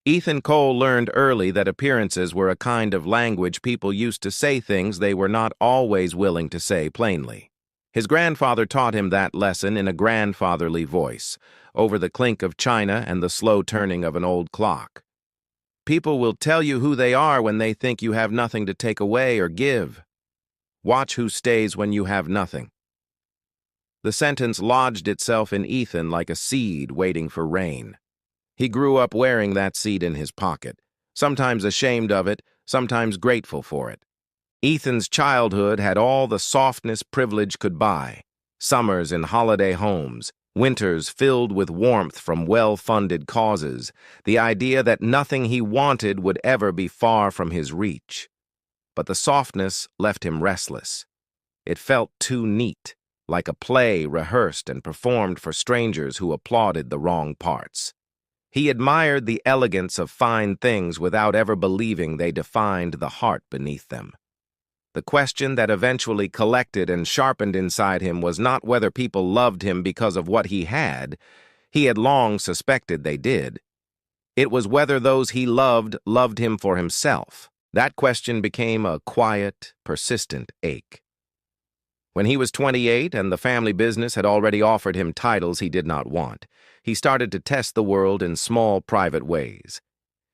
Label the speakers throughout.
Speaker 1: Ethan Cole learned early that appearances were a kind of language people used to say things they were not always willing to say plainly. His grandfather taught him that lesson in a grandfatherly voice, over the clink of china and the slow turning of an old clock. People will tell you who they are when they think you have nothing to take away or give. Watch who stays when you have nothing. The sentence lodged itself in Ethan like a seed waiting for rain. He grew up wearing that seed in his pocket, sometimes ashamed of it, sometimes grateful for it. Ethan's childhood had all the softness privilege could buy. Summers in holiday homes, winters filled with warmth from well-funded causes, the idea that nothing he wanted would ever be far from his reach. But the softness left him restless. It felt too neat, like a play rehearsed and performed for strangers who applauded the wrong parts. He admired the elegance of fine things without ever believing they defined the heart beneath them. The question that eventually collected and sharpened inside him was not whether people loved him because of what he had long suspected they did. It was whether those he loved him for himself. That question became a quiet, persistent ache. When he was 28 and the family business had already offered him titles he did not want, he started to test the world in small, private ways.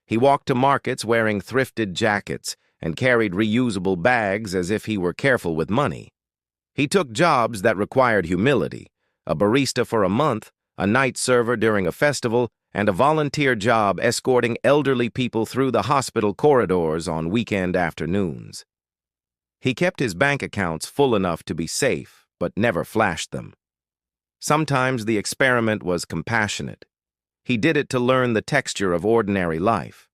Speaker 1: He walked to markets wearing thrifted jackets and carried reusable bags as if he were careful with money. He took jobs that required humility, a barista for a month, a night server during a festival, and a volunteer job escorting elderly people through the hospital corridors on weekend afternoons. He kept his bank accounts full enough to be safe, but never flashed them. Sometimes the experiment was compassionate. He did it to learn the texture of ordinary life.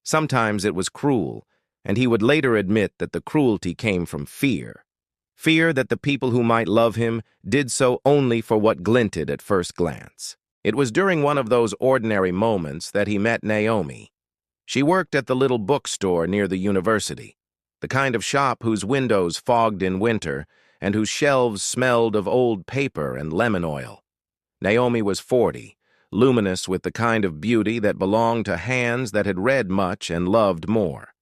Speaker 1: Sometimes it was cruel, and he would later admit that the cruelty came from fear. Fear that the people who might love him did so only for what glinted at first glance. It was during one of those ordinary moments that he met Naomi. She worked at the little bookstore near the university, the kind of shop whose windows fogged in winter and whose shelves smelled of old paper and lemon oil. Naomi was 40, luminous with the kind of beauty that belonged to hands that had read much and loved more.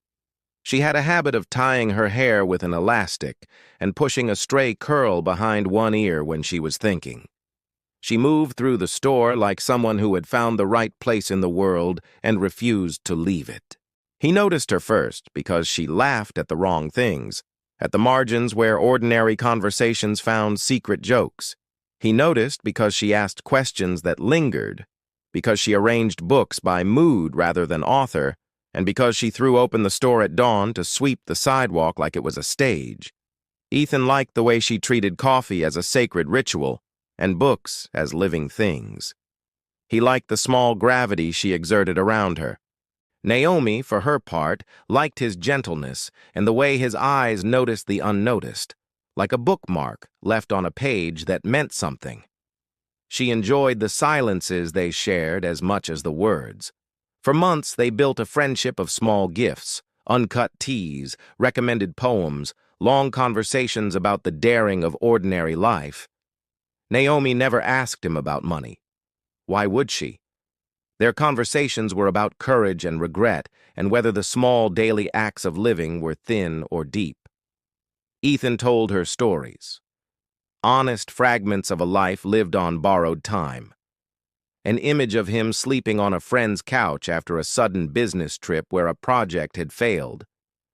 Speaker 1: She had a habit of tying her hair with an elastic and pushing a stray curl behind one ear when she was thinking. She moved through the store like someone who had found the right place in the world and refused to leave it. He noticed her first because she laughed at the wrong things, at the margins where ordinary conversations found secret jokes. He noticed because she asked questions that lingered, because she arranged books by mood rather than author, and because she threw open the store at dawn to sweep the sidewalk like it was a stage. Ethan liked the way she treated coffee as a sacred ritual and books as living things. He liked the small gravity she exerted around her. Naomi, for her part, liked his gentleness and the way his eyes noticed the unnoticed, like a bookmark left on a page that meant something. She enjoyed the silences they shared as much as the words. For months, they built a friendship of small gifts, uncut teas, recommended poems, long conversations about the daring of ordinary life. Naomi never asked him about money. Why would she? Their conversations were about courage and regret, and whether the small daily acts of living were thin or deep. Ethan told her stories. Honest fragments of a life lived on borrowed time. An image of him sleeping on a friend's couch after a sudden business trip where a project had failed.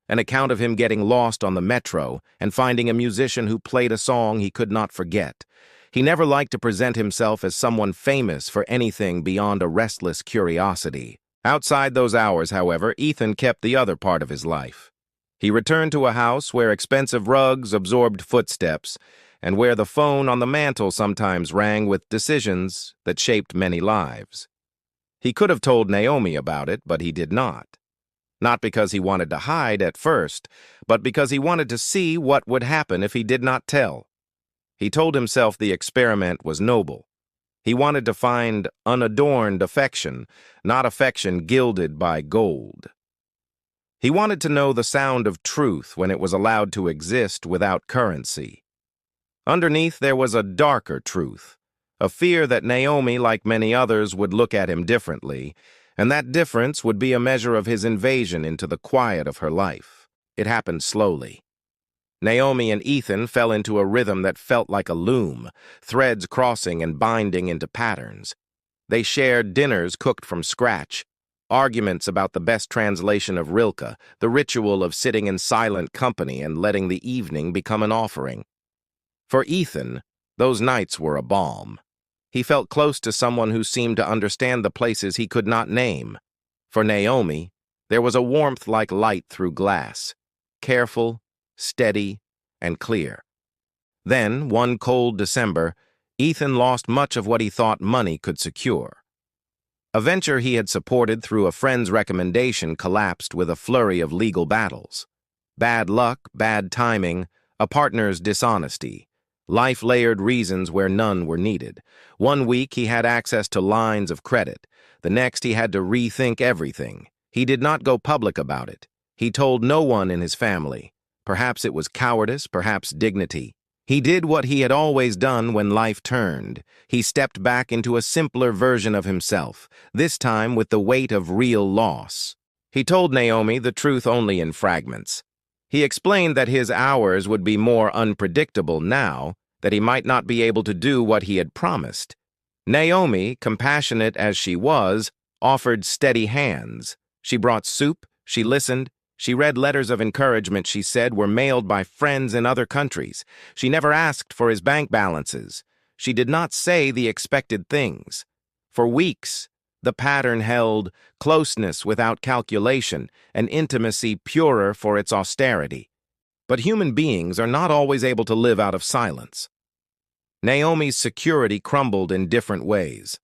Speaker 1: An account of him getting lost on the metro and finding a musician who played a song he could not forget. He never liked to present himself as someone famous for anything beyond a restless curiosity. Outside those hours, however, Ethan kept the other part of his life. He returned to a house where expensive rugs absorbed footsteps, and where the phone on the mantel sometimes rang with decisions that shaped many lives. He could have told Naomi about it, but he did not. Not because he wanted to hide at first, but because he wanted to see what would happen if he did not tell. He told himself the experiment was noble. He wanted to find unadorned affection, not affection gilded by gold. He wanted to know the sound of truth when it was allowed to exist without currency. Underneath there was a darker truth, a fear that Naomi, like many others, would look at him differently, And that difference would be a measure of his invasion into the quiet of her life. It happened slowly. Naomi and Ethan fell into a rhythm that felt like a loom, threads crossing and binding into patterns. They shared dinners cooked from scratch, arguments about the best translation of Rilke, the ritual of sitting in silent company and letting the evening become an offering. For Ethan, those nights were a balm. He felt close to someone who seemed to understand the places he could not name. For Naomi, there was a warmth like light through glass, careful, steady, and clear. Then, one cold December, Ethan lost much of what he thought money could secure. A venture he had supported through a friend's recommendation collapsed with a flurry of legal battles. Bad luck, bad timing, a partner's dishonesty. Life layered reasons where none were needed. One week he had access to lines of credit. The next he had to rethink everything. He did not go public about it. He told no one in his family. Perhaps it was cowardice, perhaps dignity. He did what he had always done when life turned. He stepped back into a simpler version of himself, this time with the weight of real loss. He told Naomi the truth only in fragments. He explained that his hours would be more unpredictable now, that he might not be able to do what he had promised. Naomi, compassionate as she was, offered steady hands. She brought soup, she listened, she read letters of encouragement she said were mailed by friends in other countries. She never asked for his bank balances. She did not say the expected things. For weeks, the pattern held closeness without calculation, an intimacy purer for its austerity. But human beings are not always able to live out of silence. Naomi's security crumbled in different ways.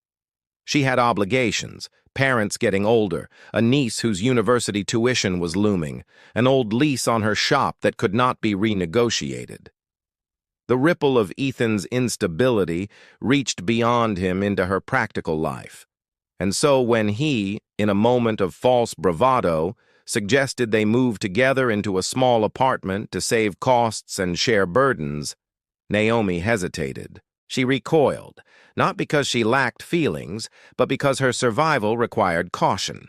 Speaker 1: She had obligations, parents getting older, a niece whose university tuition was looming, an old lease on her shop that could not be renegotiated. The ripple of Ethan's instability reached beyond him into her practical life. And so when he, in a moment of false bravado, suggested they move together into a small apartment to save costs and share burdens, Naomi hesitated. She recoiled, not because she lacked feelings, but because her survival required caution.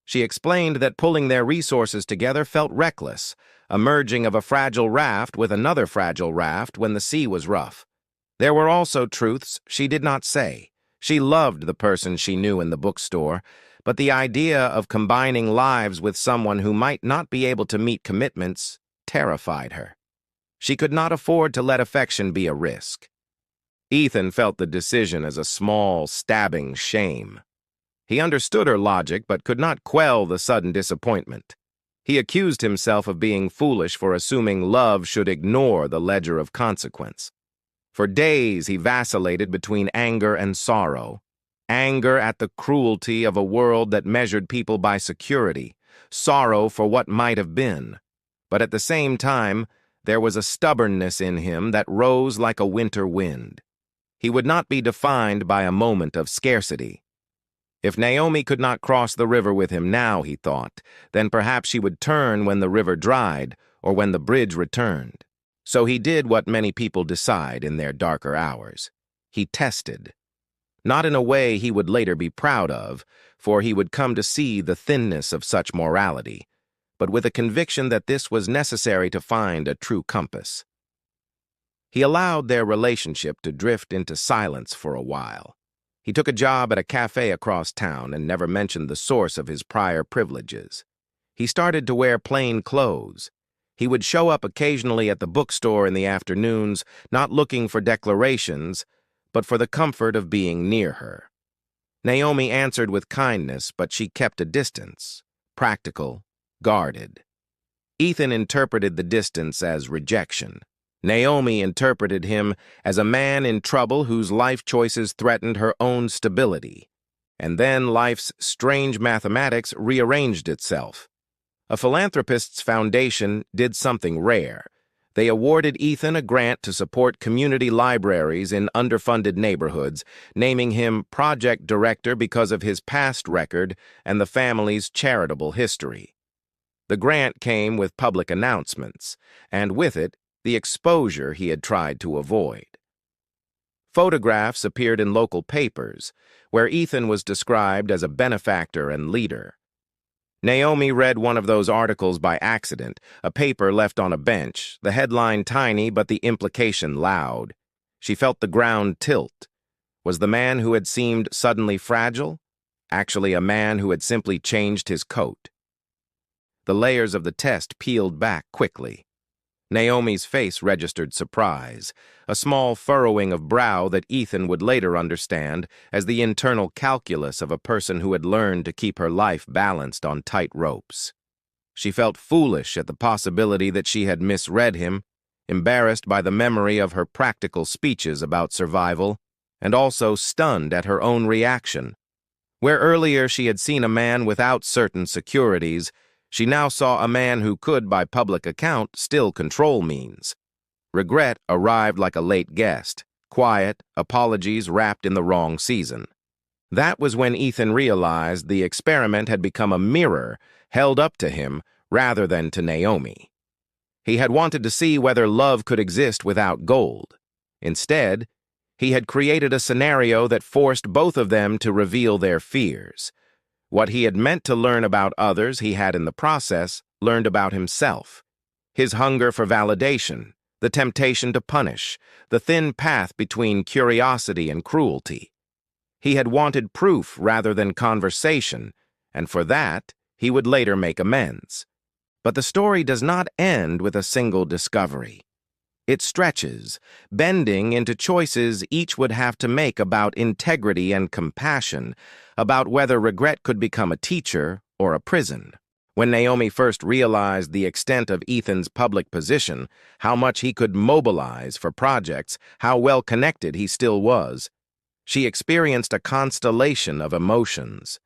Speaker 1: She explained that pulling their resources together felt reckless, a merging of a fragile raft with another fragile raft when the sea was rough. There were also truths she did not say. She loved the person she knew in the bookstore, but the idea of combining lives with someone who might not be able to meet commitments terrified her. She could not afford to let affection be a risk. Ethan felt the decision as a small, stabbing shame. He understood her logic but could not quell the sudden disappointment. He accused himself of being foolish for assuming love should ignore the ledger of consequence. For days he vacillated between anger and sorrow. Anger at the cruelty of a world that measured people by security, sorrow for what might have been. But at the same time, there was a stubbornness in him that rose like a winter wind. He would not be defined by a moment of scarcity. If Naomi could not cross the river with him now, he thought, then perhaps she would turn when the river dried or when the bridge returned. So he did what many people decide in their darker hours. He tested. Not in a way he would later be proud of, for he would come to see the thinness of such morality, but with a conviction that this was necessary to find a true compass. He allowed their relationship to drift into silence for a while. He took a job at a cafe across town and never mentioned the source of his prior privileges. He started to wear plain clothes. He would show up occasionally at the bookstore in the afternoons, not looking for declarations, but for the comfort of being near her. Naomi answered with kindness, but she kept a distance, practical, guarded. Ethan interpreted the distance as rejection. Naomi interpreted him as a man in trouble whose life choices threatened her own stability. And then life's strange mathematics rearranged itself. A philanthropist's foundation did something rare. They awarded Ethan a grant to support community libraries in underfunded neighborhoods, naming him project director because of his past record and the family's charitable history. The grant came with public announcements, and with it, the exposure he had tried to avoid. Photographs appeared in local papers, where Ethan was described as a benefactor and leader. Naomi read one of those articles by accident, a paper left on a bench, the headline tiny but the implication loud. She felt the ground tilt. Was the man who had seemed suddenly fragile actually a man who had simply changed his coat? The layers of the test peeled back quickly. Naomi's face registered surprise, a small furrowing of brow that Ethan would later understand as the internal calculus of a person who had learned to keep her life balanced on tight ropes. She felt foolish at the possibility that she had misread him, embarrassed by the memory of her practical speeches about survival, and also stunned at her own reaction. Where earlier she had seen a man without certain securities, she now saw a man who could, by public account, still control means. Regret arrived like a late guest, quiet, apologies wrapped in the wrong season. That was when Ethan realized the experiment had become a mirror held up to him rather than to Naomi. He had wanted to see whether love could exist without gold. Instead, he had created a scenario that forced both of them to reveal their fears. What he had meant to learn about others, he had in the process learned about himself. His hunger for validation, the temptation to punish, the thin path between curiosity and cruelty. He had wanted proof rather than conversation, and for that, he would later make amends. But the story does not end with a single discovery. It stretches, bending into choices each would have to make about integrity and compassion, about whether regret could become a teacher or a prison. When Naomi first realized the extent of Ethan's public position, how much he could mobilize for projects, how well connected he still was, she experienced a constellation of emotions.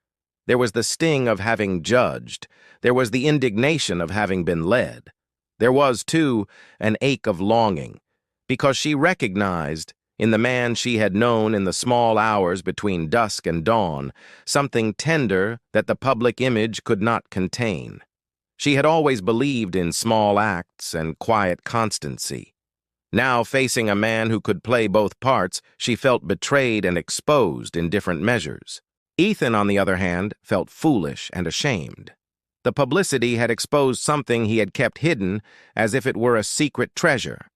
Speaker 1: There was the sting of having judged. There was the indignation of having been led. There was, too, an ache of longing, because she recognized, in the man she had known in the small hours between dusk and dawn, something tender that the public image could not contain. She had always believed in small acts and quiet constancy. Now, facing a man who could play both parts, she felt betrayed and exposed in different measures. Ethan, on the other hand, felt foolish and ashamed. The publicity had exposed something he had kept hidden as if it were a secret treasure.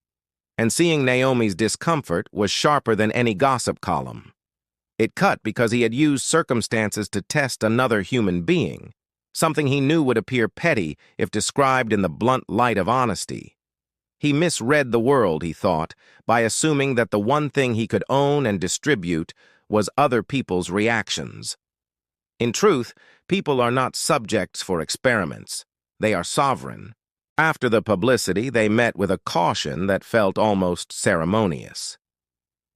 Speaker 1: And seeing Naomi's discomfort was sharper than any gossip column. It cut because he had used circumstances to test another human being, something he knew would appear petty if described in the blunt light of honesty. He misread the world, he thought, by assuming that the one thing he could own and distribute was other people's reactions. In truth, people are not subjects for experiments. They are sovereign. After the publicity, they met with a caution that felt almost ceremonious.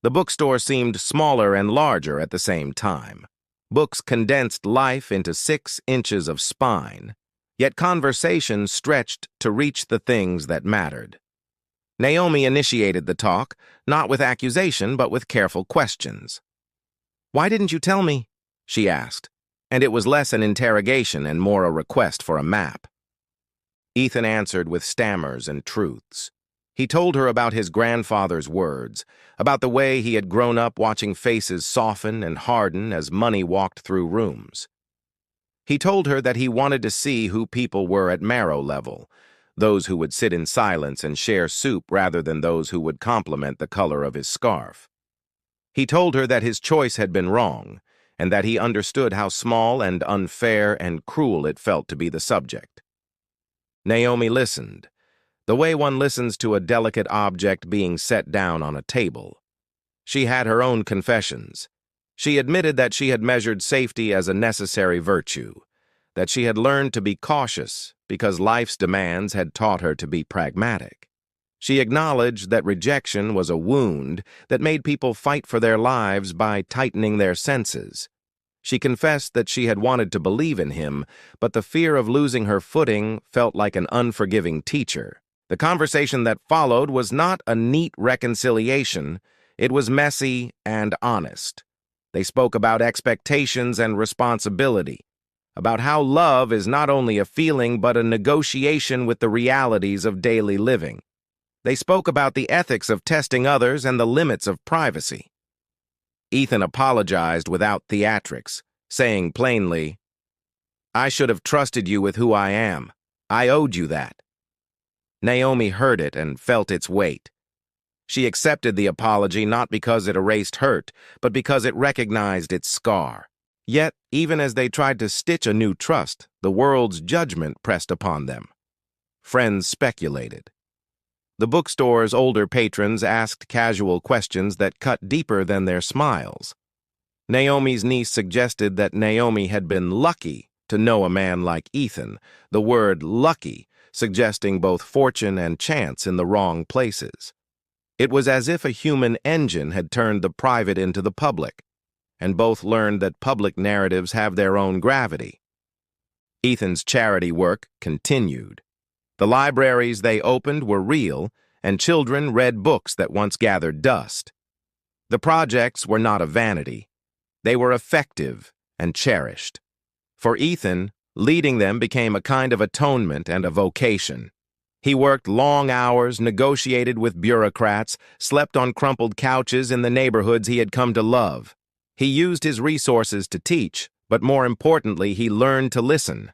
Speaker 1: The bookstore seemed smaller and larger at the same time. Books condensed life into 6 inches of spine, yet conversation stretched to reach the things that mattered. Naomi initiated the talk, not with accusation but with careful questions. "Why didn't you tell me?" she asked, and it was less an interrogation and more a request for a map. Ethan answered with stammers and truths. He told her about his grandfather's words, about the way he had grown up watching faces soften and harden as money walked through rooms. He told her that he wanted to see who people were at marrow level, those who would sit in silence and share soup rather than those who would compliment the color of his scarf. He told her that his choice had been wrong, and that he understood how small and unfair and cruel it felt to be the subject. Naomi listened, the way one listens to a delicate object being set down on a table. She had her own confessions. She admitted that she had measured safety as a necessary virtue, that she had learned to be cautious because life's demands had taught her to be pragmatic. She acknowledged that rejection was a wound that made people fight for their lives by tightening their senses. She confessed that she had wanted to believe in him, but the fear of losing her footing felt like an unforgiving teacher. The conversation that followed was not a neat reconciliation. It was messy and honest. They spoke about expectations and responsibility, about how love is not only a feeling but a negotiation with the realities of daily living. They spoke about the ethics of testing others and the limits of privacy. Ethan apologized without theatrics, saying plainly, "I should have trusted you with who I am. I owed you that." Naomi heard it and felt its weight. She accepted the apology not because it erased hurt, but because it recognized its scar. Yet, even as they tried to stitch a new trust, the world's judgment pressed upon them. Friends speculated. The bookstore's older patrons asked casual questions that cut deeper than their smiles. Naomi's niece suggested that Naomi had been lucky to know a man like Ethan, the word lucky suggesting both fortune and chance in the wrong places. It was as if a human engine had turned the private into the public, and both learned that public narratives have their own gravity. Ethan's charity work continued. The libraries they opened were real, and children read books that once gathered dust. The projects were not a vanity. They were effective and cherished. For Ethan, leading them became a kind of atonement and a vocation. He worked long hours, negotiated with bureaucrats, slept on crumpled couches in the neighborhoods he had come to love. He used his resources to teach, but more importantly, he learned to listen.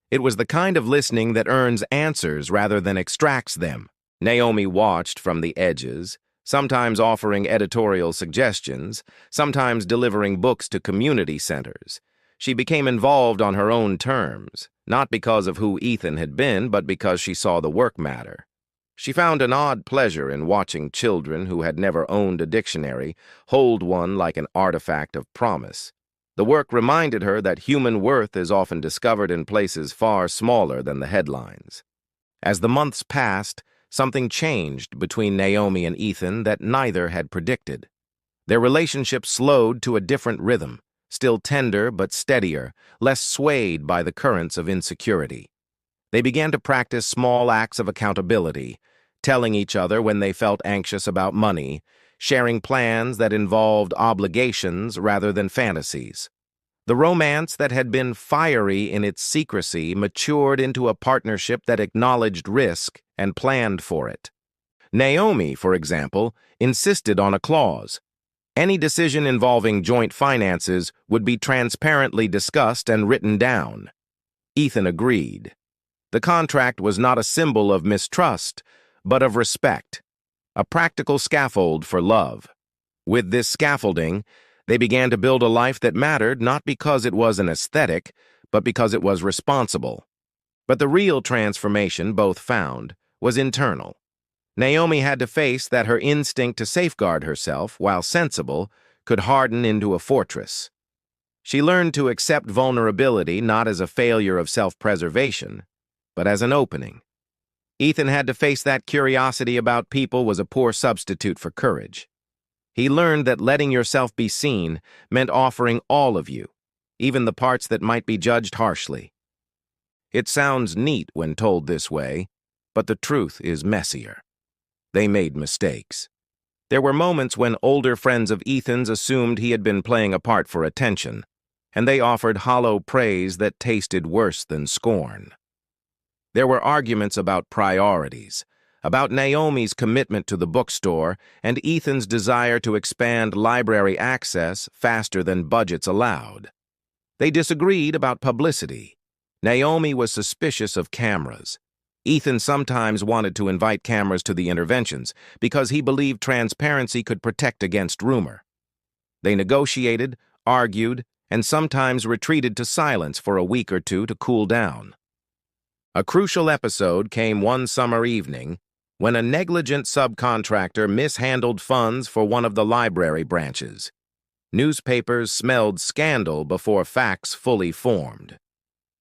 Speaker 1: It was the kind of listening that earns answers rather than extracts them. Naomi watched from the edges, sometimes offering editorial suggestions, sometimes delivering books to community centers. She became involved on her own terms, not because of who Ethan had been, but because she saw the work matter. She found an odd pleasure in watching children who had never owned a dictionary hold one like an artifact of promise. The work reminded her that human worth is often discovered in places far smaller than the headlines. As the months passed, something changed between Naomi and Ethan that neither had predicted. Their relationship slowed to a different rhythm, still tender but steadier, less swayed by the currents of insecurity. They began to practice small acts of accountability, telling each other when they felt anxious about money, sharing plans that involved obligations rather than fantasies. The romance that had been fiery in its secrecy matured into a partnership that acknowledged risk and planned for it. Naomi, for example, insisted on a clause. Any decision involving joint finances would be transparently discussed and written down. Ethan agreed. The contract was not a symbol of mistrust, but of respect, a practical scaffold for love. With this scaffolding, they began to build a life that mattered not because it was an aesthetic, but because it was responsible. But the real transformation both found was internal. Naomi had to face that her instinct to safeguard herself, while sensible, could harden into a fortress. She learned to accept vulnerability not as a failure of self-preservation, but as an opening. Ethan had to face that curiosity about people was a poor substitute for courage. He learned that letting yourself be seen meant offering all of you, even the parts that might be judged harshly. It sounds neat when told this way, but the truth is messier. They made mistakes. There were moments when older friends of Ethan's assumed he had been playing a part for attention, and they offered hollow praise that tasted worse than scorn. There were arguments about priorities, about Naomi's commitment to the bookstore and Ethan's desire to expand library access faster than budgets allowed. They disagreed about publicity. Naomi was suspicious of cameras. Ethan sometimes wanted to invite cameras to the interventions because he believed transparency could protect against rumor. They negotiated, argued, and sometimes retreated to silence for a week or two to cool down. A crucial episode came one summer evening when a negligent subcontractor mishandled funds for one of the library branches. Newspapers smelled scandal before facts fully formed.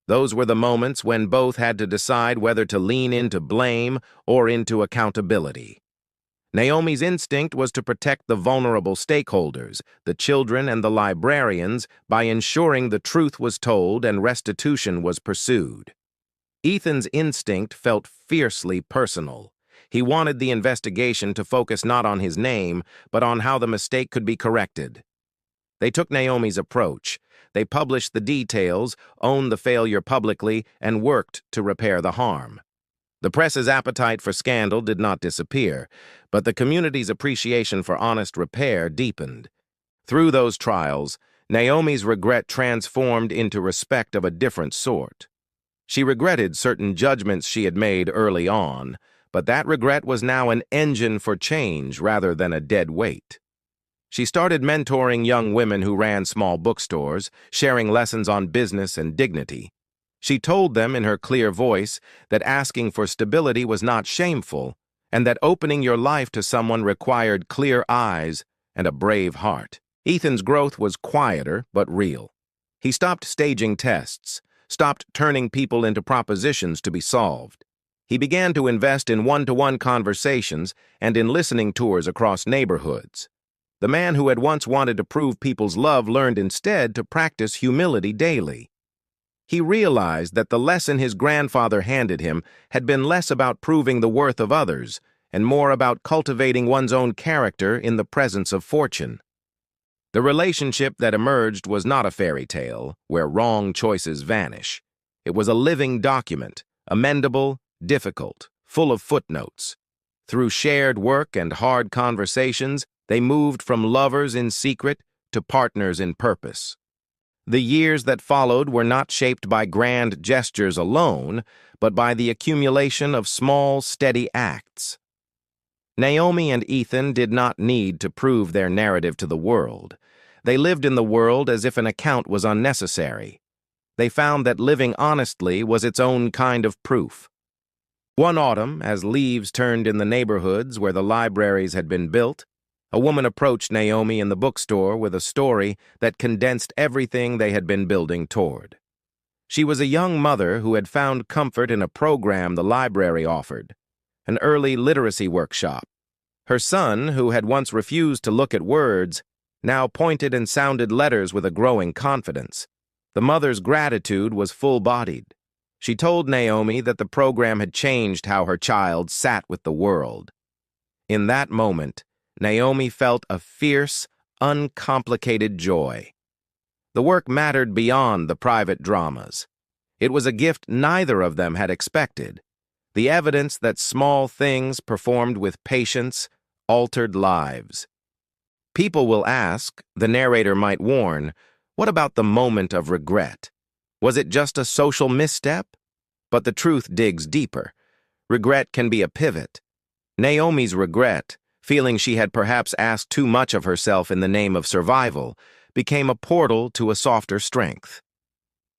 Speaker 1: Those were the moments when both had to decide whether to lean into blame or into accountability. Naomi's instinct was to protect the vulnerable stakeholders, the children and the librarians, by ensuring the truth was told and restitution was pursued. Ethan's instinct felt fiercely personal. He wanted the investigation to focus not on his name, but on how the mistake could be corrected. They took Naomi's approach. They published the details, owned the failure publicly, and worked to repair the harm. The press's appetite for scandal did not disappear, but the community's appreciation for honest repair deepened. Through those trials, Naomi's regret transformed into respect of a different sort. She regretted certain judgments she had made early on, but that regret was now an engine for change rather than a dead weight. She started mentoring young women who ran small bookstores, sharing lessons on business and dignity. She told them in her clear voice that asking for stability was not shameful, and that opening your life to someone required clear eyes and a brave heart. Ethan's growth was quieter but real. He stopped staging tests, stopped turning people into propositions to be solved. He began to invest in one-to-one conversations and in listening tours across neighborhoods. The man who had once wanted to prove people's love learned instead to practice humility daily. He realized that the lesson his grandfather handed him had been less about proving the worth of others and more about cultivating one's own character in the presence of fortune. The relationship that emerged was not a fairy tale where wrong choices vanish. It was a living document, amendable, difficult, full of footnotes. Through shared work and hard conversations, they moved from lovers in secret to partners in purpose. The years that followed were not shaped by grand gestures alone, but by the accumulation of small, steady acts. Naomi and Ethan did not need to prove their narrative to the world. They lived in the world as if an account was unnecessary. They found that living honestly was its own kind of proof. One autumn, as leaves turned in the neighborhoods where the libraries had been built, a woman approached Naomi in the bookstore with a story that condensed everything they had been building toward. She was a young mother who had found comfort in a program the library offered, an early literacy workshop. Her son, who had once refused to look at words, now pointed and sounded letters with a growing confidence. The mother's gratitude was full-bodied. She told Naomi that the program had changed how her child sat with the world. In that moment, Naomi felt a fierce, uncomplicated joy. The work mattered beyond the private dramas. It was a gift neither of them had expected, the evidence that small things performed with patience altered lives. People will ask, the narrator might warn, what about the moment of regret? Was it just a social misstep? But the truth digs deeper. Regret can be a pivot. Naomi's regret, feeling she had perhaps asked too much of herself in the name of survival, became a portal to a softer strength.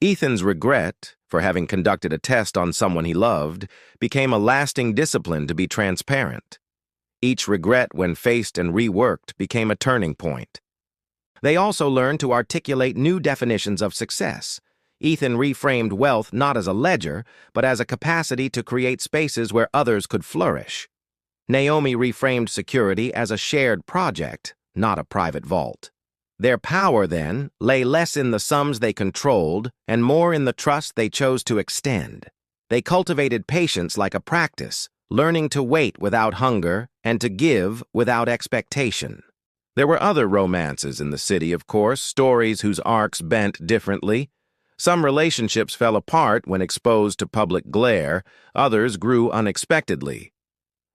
Speaker 1: Ethan's regret, for having conducted a test on someone he loved, became a lasting discipline to be transparent. Each regret, when faced and reworked, became a turning point. They also learned to articulate new definitions of success. Ethan reframed wealth not as a ledger, but as a capacity to create spaces where others could flourish. Naomi reframed security as a shared project, not a private vault. Their power, then, lay less in the sums they controlled and more in the trust they chose to extend. They cultivated patience like a practice, learning to wait without hunger and to give without expectation. There were other romances in the city, of course, stories whose arcs bent differently. Some relationships fell apart when exposed to public glare, others grew unexpectedly.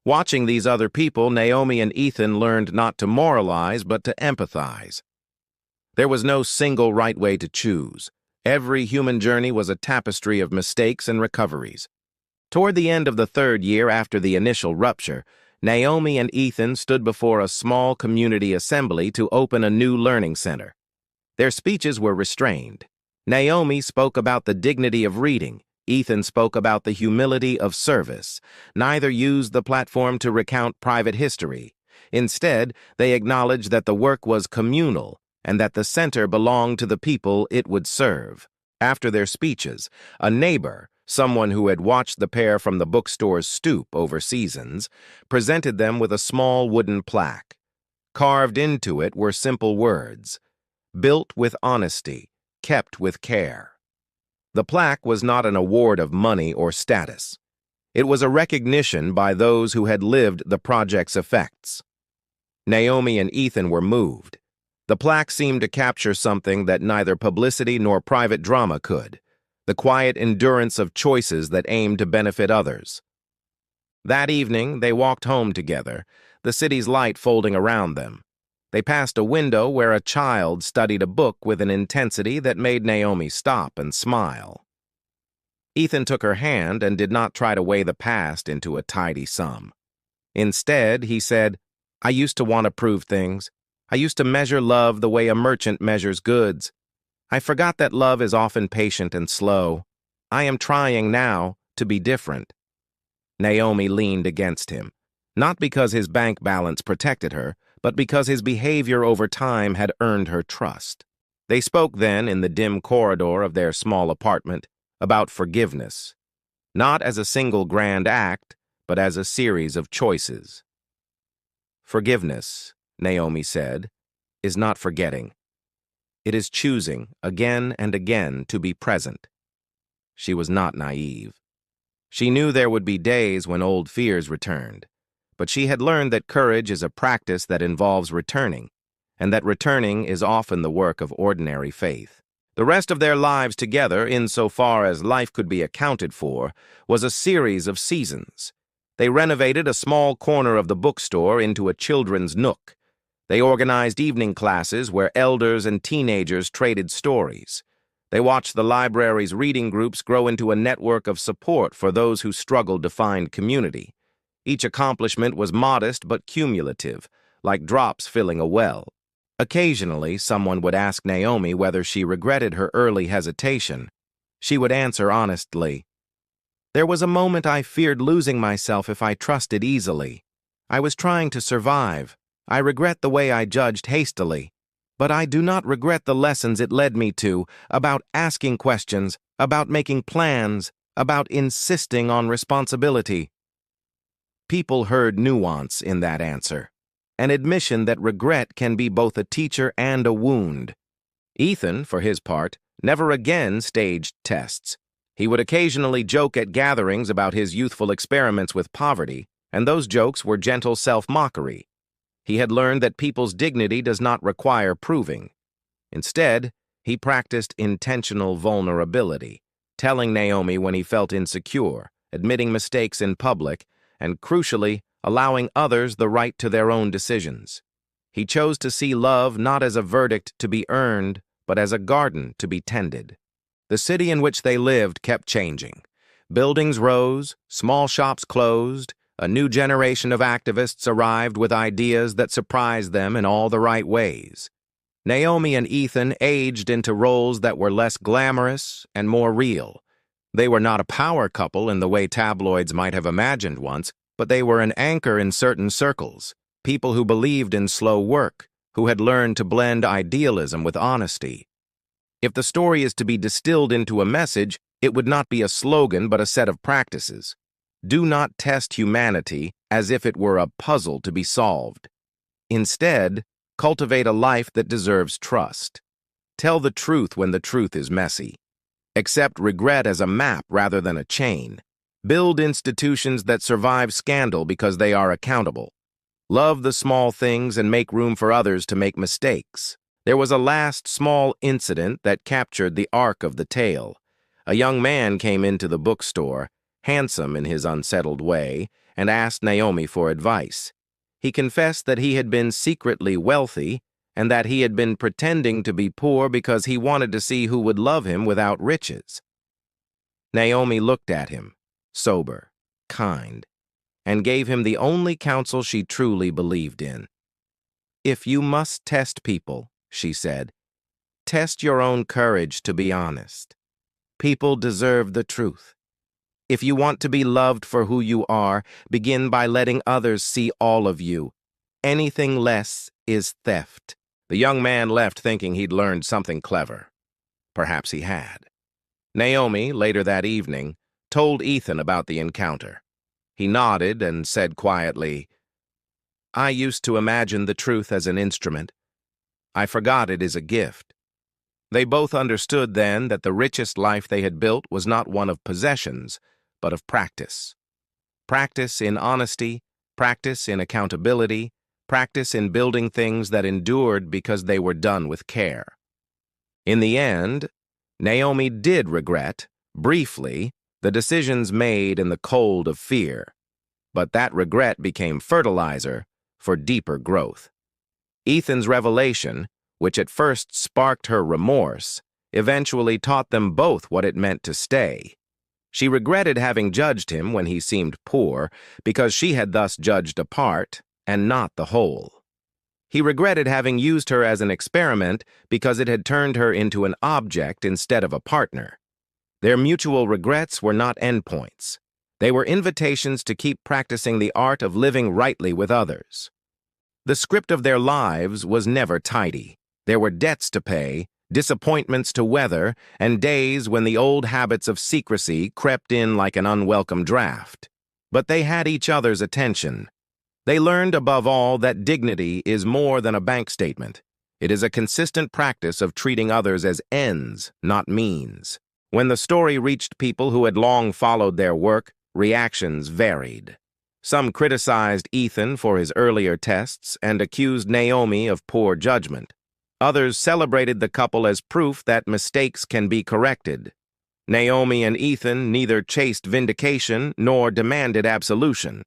Speaker 1: Watching these other people, Naomi and Ethan learned not to moralize but to empathize. There was no single right way to choose. Every human journey was a tapestry of mistakes and recoveries. Toward the end of the third year after the initial rupture, Naomi and Ethan stood before a small community assembly to open a new learning center. Their speeches were restrained. Naomi spoke about the dignity of reading. Ethan spoke about the humility of service. Neither used the platform to recount private history. Instead, they acknowledged that the work was communal and that the center belonged to the people it would serve. After their speeches, a neighbor, someone who had watched the pair from the bookstore's stoop over seasons, presented them with a small wooden plaque. Carved into it were simple words, "Built with honesty, kept with care." The plaque was not an award of money or status. It was a recognition by those who had lived the project's effects. Naomi and Ethan were moved. The plaque seemed to capture something that neither publicity nor private drama could, the quiet endurance of choices that aimed to benefit others. That evening, they walked home together, the city's light folding around them. They passed a window where a child studied a book with an intensity that made Naomi stop and smile. Ethan took her hand and did not try to weigh the past into a tidy sum. Instead, he said, "I used to want to prove things. I used to measure love the way a merchant measures goods. I forgot that love is often patient and slow. I am trying now to be different." Naomi leaned against him, not because his bank balance protected her, but because his behavior over time had earned her trust. They spoke then in the dim corridor of their small apartment about forgiveness, not as a single grand act, but as a series of choices. "Forgiveness," Naomi said, "is not forgetting. It is choosing again and again to be present." She was not naive. She knew there would be days when old fears returned, but she had learned that courage is a practice that involves returning, and that returning is often the work of ordinary faith. The rest of their lives together, insofar as life could be accounted for, was a series of seasons. They renovated a small corner of the bookstore into a children's nook. They organized evening classes where elders and teenagers traded stories. They watched the library's reading groups grow into a network of support for those who struggled to find community. Each accomplishment was modest but cumulative, like drops filling a well. Occasionally, someone would ask Naomi whether she regretted her early hesitation. She would answer honestly, "There was a moment I feared losing myself if I trusted easily. I was trying to survive. I regret the way I judged hastily. But I do not regret the lessons it led me to, about asking questions, about making plans, about insisting on responsibility." People heard nuance in that answer, an admission that regret can be both a teacher and a wound. Ethan, for his part, never again staged tests. He would occasionally joke at gatherings about his youthful experiments with poverty, and those jokes were gentle self-mockery. He had learned that people's dignity does not require proving. Instead, he practiced intentional vulnerability, telling Naomi when he felt insecure, admitting mistakes in public, and crucially, allowing others the right to their own decisions. He chose to see love not as a verdict to be earned, but as a garden to be tended. The city in which they lived kept changing. Buildings rose, small shops closed, a new generation of activists arrived with ideas that surprised them in all the right ways. Naomi and Ethan aged into roles that were less glamorous and more real. They were not a power couple in the way tabloids might have imagined once, but they were an anchor in certain circles, people who believed in slow work, who had learned to blend idealism with honesty. If the story is to be distilled into a message, it would not be a slogan but a set of practices. Do not test humanity as if it were a puzzle to be solved. Instead, cultivate a life that deserves trust. Tell the truth when the truth is messy. Accept regret as a map rather than a chain. Build institutions that survive scandal because they are accountable. Love the small things and make room for others to make mistakes. There was a last small incident that captured the arc of the tale. A young man came into the bookstore, handsome in his unsettled way, and asked Naomi for advice. He confessed that he had been secretly wealthy and that he had been pretending to be poor because he wanted to see who would love him without riches. Naomi looked at him, sober, kind, and gave him the only counsel she truly believed in. "If you must test people," she said, "test your own courage to be honest. People deserve the truth. If you want to be loved for who you are, begin by letting others see all of you. Anything less is theft." The young man left thinking he'd learned something clever. Perhaps he had. Naomi, later that evening, told Ethan about the encounter. He nodded and said quietly, "I used to imagine the truth as an instrument. I forgot it is a gift." They both understood then that the richest life they had built was not one of possessions, but of practice. Practice in honesty, practice in accountability, practice in building things that endured because they were done with care. In the end, Naomi did regret, briefly, the decisions made in the cold of fear, but that regret became fertilizer for deeper growth. Ethan's revelation, which at first sparked her remorse, eventually taught them both what it meant to stay. She regretted having judged him when he seemed poor, because she had thus judged a part, and not the whole. He regretted having used her as an experiment because it had turned her into an object instead of a partner. Their mutual regrets were not endpoints. They were invitations to keep practicing the art of living rightly with others. The script of their lives was never tidy. There were debts to pay, disappointments to weather, and days when the old habits of secrecy crept in like an unwelcome draft. But they had each other's attention. They learned above all that dignity is more than a bank statement. It is a consistent practice of treating others as ends, not means. When the story reached people who had long followed their work, reactions varied. Some criticized Ethan for his earlier tests and accused Naomi of poor judgment. Others celebrated the couple as proof that mistakes can be corrected. Naomi and Ethan neither chased vindication nor demanded absolution.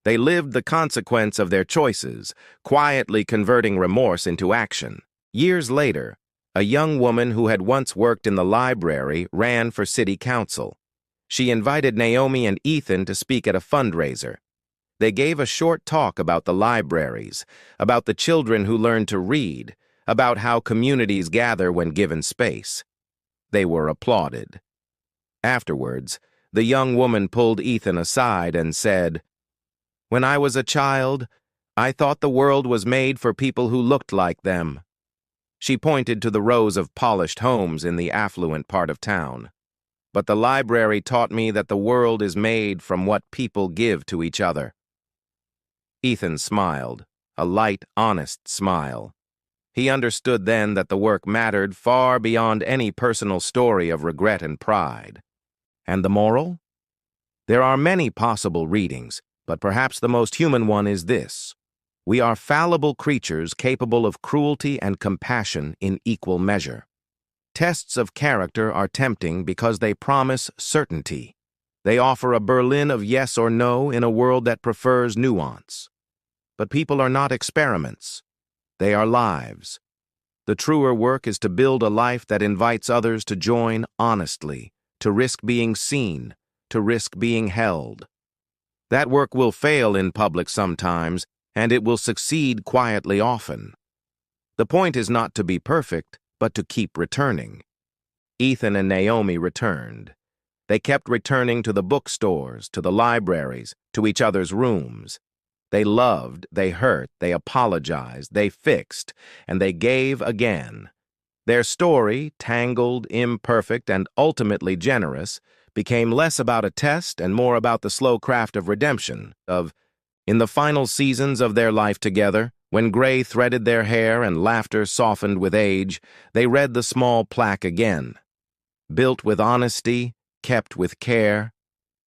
Speaker 1: They lived the consequence of their choices, quietly converting remorse into action. Years later, a young woman who had once worked in the library ran for city council. She invited Naomi and Ethan to speak at a fundraiser. They gave a short talk about the libraries, about the children who learned to read, about how communities gather when given space. They were applauded. Afterwards, the young woman pulled Ethan aside and said, "When I was a child, I thought the world was made for people who looked like them." She pointed to the rows of polished homes in the affluent part of town. "But the library taught me that the world is made from what people give to each other." Ethan smiled, a light, honest smile. He understood then that the work mattered far beyond any personal story of regret and pride. And the moral? There are many possible readings, but perhaps the most human one is this: we are fallible creatures capable of cruelty and compassion in equal measure. Tests of character are tempting because they promise certainty. They offer a Berlin of yes or no in a world that prefers nuance. But people are not experiments. They are lives. The truer work is to build a life that invites others to join honestly, to risk being seen, to risk being held. That work will fail in public sometimes, and it will succeed quietly often. The point is not to be perfect, but to keep returning. Ethan and Naomi returned. They kept returning to the bookstores, to the libraries, to each other's rooms. They loved, they hurt, they apologized, they fixed, and they gave again. Their story, tangled, imperfect, and ultimately generous, became less about a test and more about the slow craft of redemption, in the final seasons of their life together, when gray threaded their hair and laughter softened with age, they read the small plaque again. Built with honesty, kept with care,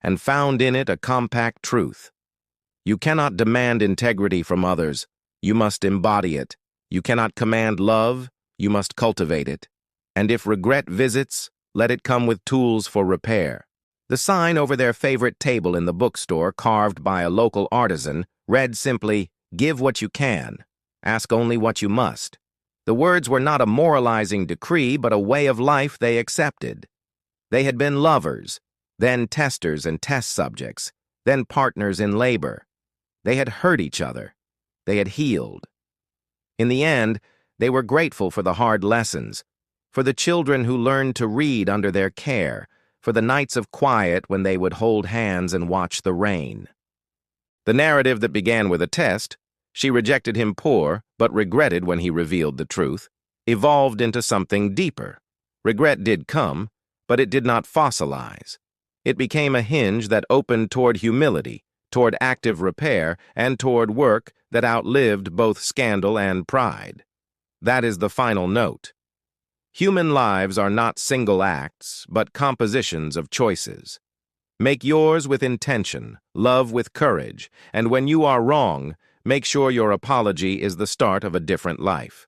Speaker 1: and found in it a compact truth. You cannot demand integrity from others. You must embody it. You cannot command love. You must cultivate it. And if regret visits, let it come with tools for repair. The sign over their favorite table in the bookstore, carved by a local artisan, read simply, "Give what you can. Ask only what you must." The words were not a moralizing decree, but a way of life they accepted. They had been lovers, then testers and test subjects, then partners in labor. They had hurt each other. They had healed. In the end, they were grateful for the hard lessons, for the children who learned to read under their care, for the nights of quiet when they would hold hands and watch the rain. The narrative that began with a test, she rejected him poor, but regretted when he revealed the truth, evolved into something deeper. Regret did come, but it did not fossilize. It became a hinge that opened toward humility, toward active repair, and toward work that outlived both scandal and pride. That is the final note. Human lives are not single acts, but compositions of choices. Make yours with intention, love with courage, and when you are wrong, make sure your apology is the start of a different life.